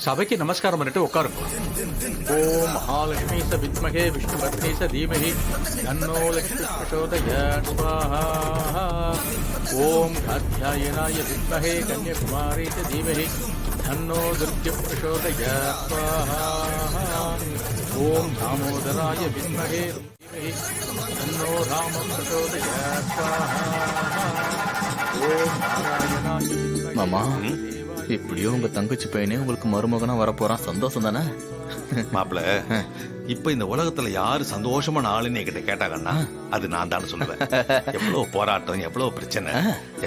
சபைக்கு நமஸ்காரம் பண்ணிட்டு உட்காருங்க. ஓம் மகாலட்சுமி ச வித்மகே விஷ்ணுபத்னி ச தீமஹி தன்னோ லக்ஷ்மி பிரச்சோதயாத் ஸ்வாஹா. ஓம் காத்யாயனாய வித்மகே கன்யகுமாரி ச தீமஹி தன்னோ துர்கா பிரச்சோதயாத் ஸ்வாஹா. ஓம் தாமோதராய வித்மகே தீமஹி தன்னோ ராம பிரச்சோதயாத் ஸ்வாஹா. ஓம் நாராயணாய வித்மகே. மாமா, இப்படியும் உங்க தங்கச்சி பையனே உங்களுக்கு மருமகனா வரப்போறான். சந்தோஷம் தானே மாப்பிள? இப்ப இந்த உலகத்துல யாரு சந்தோஷமான ஆளுன்னு என்கிட்ட கேட்டாங்கன்னா அது நான் தான் சொல்லுவேன். எவ்வளவு போராட்டம், எவ்வளவு பிரச்சனை,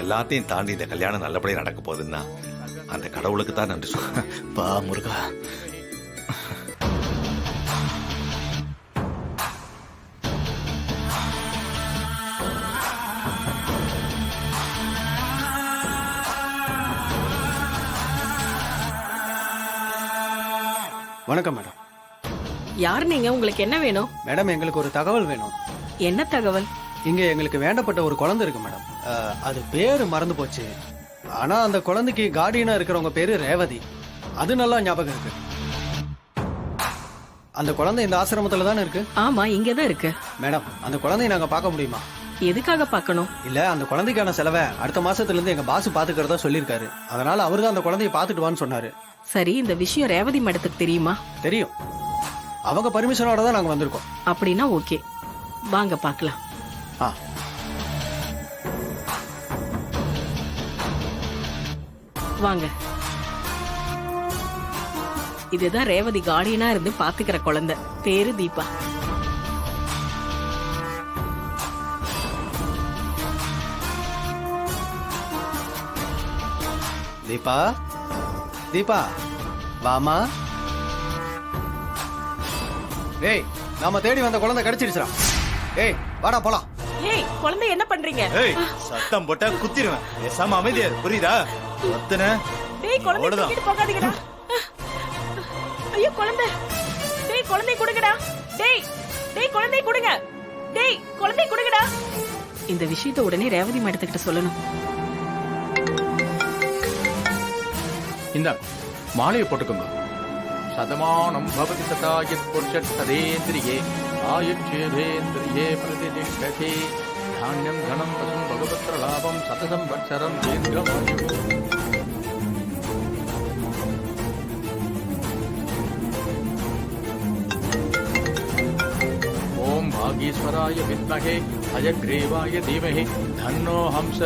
எல்லாத்தையும் தாண்டி இந்த கல்யாணம் நல்லபடியா நடக்க போகுதுன்னா அந்த கடவுளுக்கு தான் நன்றி சொல்றேன். பா முருகா. வணக்கம் மேடம். யார் நீங்க? உங்களுக்கு என்ன வேணும்? மேடம், எங்களுக்கு ஒரு தகவல் வேணும். என்ன தகவல்? இங்க எங்களுக்கு வேண்டப்பட்ட ஒரு குழந்தை இருக்கு மேடம். அது பேரு மறந்து போச்சு. ஆனா அந்த குழந்தைக்கு கார்டியனா இருக்கிறவங்க பேரு ரேவதி. அது நல்லா ஞாபகம் இருக்கு. அந்த குழந்தை இந்த ஆசிரமத்துல தானே இருக்கு? ஆமா, இங்கதான் இருக்கு. மேடம், அந்த குழந்தைய நாங்க பார்க்க முடியுமா? எதுக்காக பார்க்கணும்? இல்ல, அந்த குழந்தைக்கான செலவை அடுத்த மாசத்துல இருந்து எங்க பாஸ் பாத்துக்கிறதா சொல்லிருக்காரு. அதனால அவருதான் அந்த குழந்தைய பாத்துட்டு வான்னு சொன்னாரு. சரி, இந்த விஷயம் ரேவதி மேடத்துக்கு தெரியுமா? தெரியும். அவங்க பர்மிஷனோட தான் நாங்க வந்திருக்கோம். அப்படின்னா ஓகே, வாங்க பார்க்கலாம். வாங்க. இதுதான் ரேவதி கார்டியனா இருந்து பாத்துக்கிற குழந்தை. பேரு தீபா. தீபா, தீபா வாமா. ஏய், நாம தேடி வந்த குழந்தை கிடைச்சிடுச்சுடா. ஏய், வாடா போலாம். ஏய், குழந்தை என்ன பண்றீங்க? ஏய், சத்தம் போட்டா குத்திடுவேன். பேசாம அமைதியா இரு, புரியுதா? ஒத்தன டேய், குழந்தை தூக்கிட்டு போகாதீங்கடா. ஐயோ, குழந்தை. டேய், குழந்தை கொடுங்கடா. டேய், டேய், குழந்தை கொடுங்க. டேய், குழந்தை கொடுங்கடா. இந்த விஷயத்தை உடனே ரேவதி மேடத்துக்கிட்ட சொல்லணும். இந்த மாலையை போட்டுக்கோங்க. சதமானம் பவதி சதாயத் புருஷத் சதேந்திரியே ஆயுட்சேவேந்திரியே பிரதிதிஷ்டதே தானியம் தனம் பசும் பகவத்ர லாபம் சதசம் வத்சரம் தீர்க்கமாயு. ஓம் பாகீஸ்வராய வித்மகே ஹயக்ரீவாய தீமஹி தன்னோ ஹம்ச.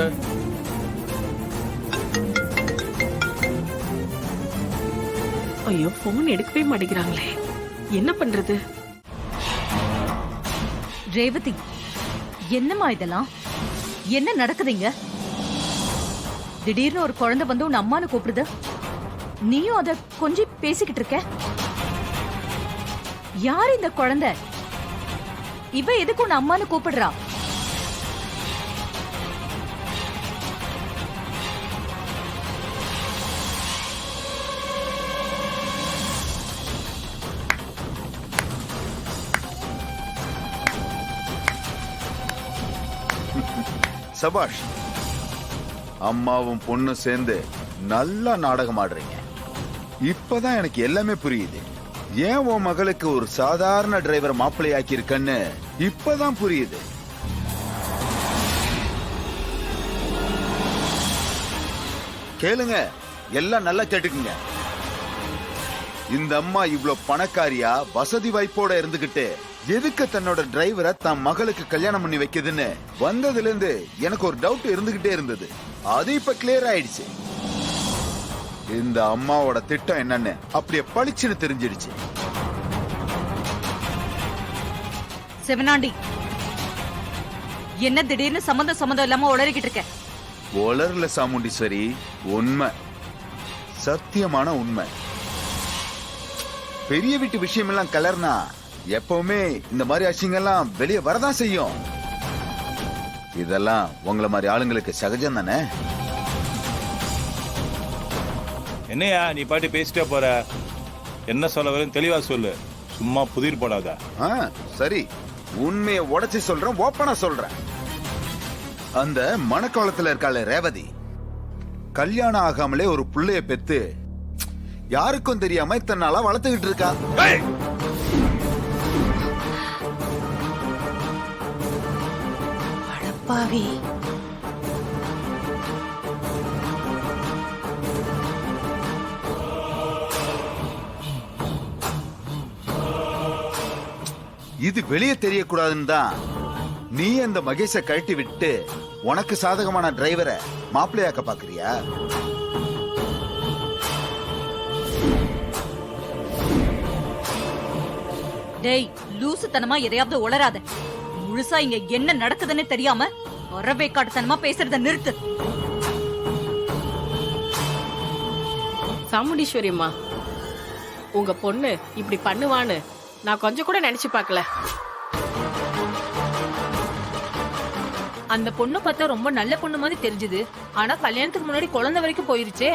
ஐயோ, போன் எடுக்கவே மாட்டேங்கிறாங்களே, என்ன பண்றது? ரேவதி, என்னம்மா இதெல்லாம்? என்ன நடக்குதுங்க? திடீர்னு ஒரு குழந்தை வந்து உன் அம்மானு கூப்பிடுது. நீயும் அத கொஞ்சம் பேசிக்கிட்டு இருக்க. யார் இந்த குழந்தை? இவ எதுக்கு உன் அம்மானு கூப்பிடுறா? சபாஷ், அம்மாவும் பொண்ணு சேர்ந்து நல்லா நாடகம் ஆடுறீங்க. இப்பதான் எனக்கு எல்லாமே புரியுது. ஏன் உன் மகளுக்கு ஒரு சாதாரண டிரைவர் மாப்பிள்ளை ஆக்கி இருக்கன்னு இப்பதான் புரியுது. கேளுங்க, எல்லாம் நல்லா கேட்டுக்குங்க. இந்த அம்மா இவ்ளோ பணக்காரியா வசதி வாய்ப்போட இருந்துகிட்டு எதுக்கு தன்னோட டிரைவரை தன் மகளுக்கு கல்யாணம் பண்ணி வைக்குதுன்னு வந்ததுல இருந்து எனக்கு ஒரு டவுட் இருந்துகிட்டே இருந்தது. அது இப்ப கிளியர் ஆயிடுச்சு. இந்த அம்மாவோட திட்டம் என்னன்னு அப்படியே பளிச்சுன்னு தெரிஞ்சிடுச்சு. செவனாண்டி, என்ன திடீர்னு சம்பந்தம் இல்லாம உளறிக்கிட்டு இருக்க? உளர்ல சாமுண்டீஸ்வரி, உண்மை, சத்தியமான உண்மை. பெரிய வீட்டு விஷயம் எல்லாம் கலர்னா எப்பவுமே இந்த மாதிரி அசிங்கெல்லாம் வெளியே வரதான் செய்யும். இதெல்லாம் உங்களை மாதிரி ஆளுங்களுக்கு சகஜம் தானே? என்னையா நீ பாட்டு பேசிட்டே போற? என்ன சொல்ல வரேன்னு தெளிவா சொல்லு, சும்மா புதிர் போடாத. சரி, உண்மையை உடைச்சு சொல்றேன், ஓப்பனா சொல்றேன். அந்த மணக்கோலத்துல இருக்காளே ரேவதி, கல்யாணம் ஆகாமலே ஒரு புள்ளைய பெத்து யாருக்கும் தெரியாம இத்தனை நாளா வளர்த்துக்கிட்டு இருக்கா. பாவி, இது வெளியே தெரியக்கூடாதுன்னு தான் நீ அந்த மகேஷை கழட்டி விட்டு உனக்கு சாதகமான டிரைவரை மாப்பிள்ளையாக்க பாக்குறியா? டேய், லூசுத்தனமா எதையாவது உளராத. முழுசா இங்க என்ன நடக்குதுன்னு தெரியாம வரவே காட்டுத்தனமா பேசுறத நிறுத்து. சாமுண்டீஸ்வரி அம்மா, உங்க பொண்ணு இப்படி பண்ணுவான்னு நான் கொஞ்சம் கூட நினைச்சு பார்க்கல. அந்த பொண்ணு பார்த்தா ரொம்ப நல்ல பொண்ணு மாதிரி தெரிஞ்சது. ஆனா கல்யாணத்துக்கு முன்னாடி குழந்தை வரைக்கும் போயிருச்சே.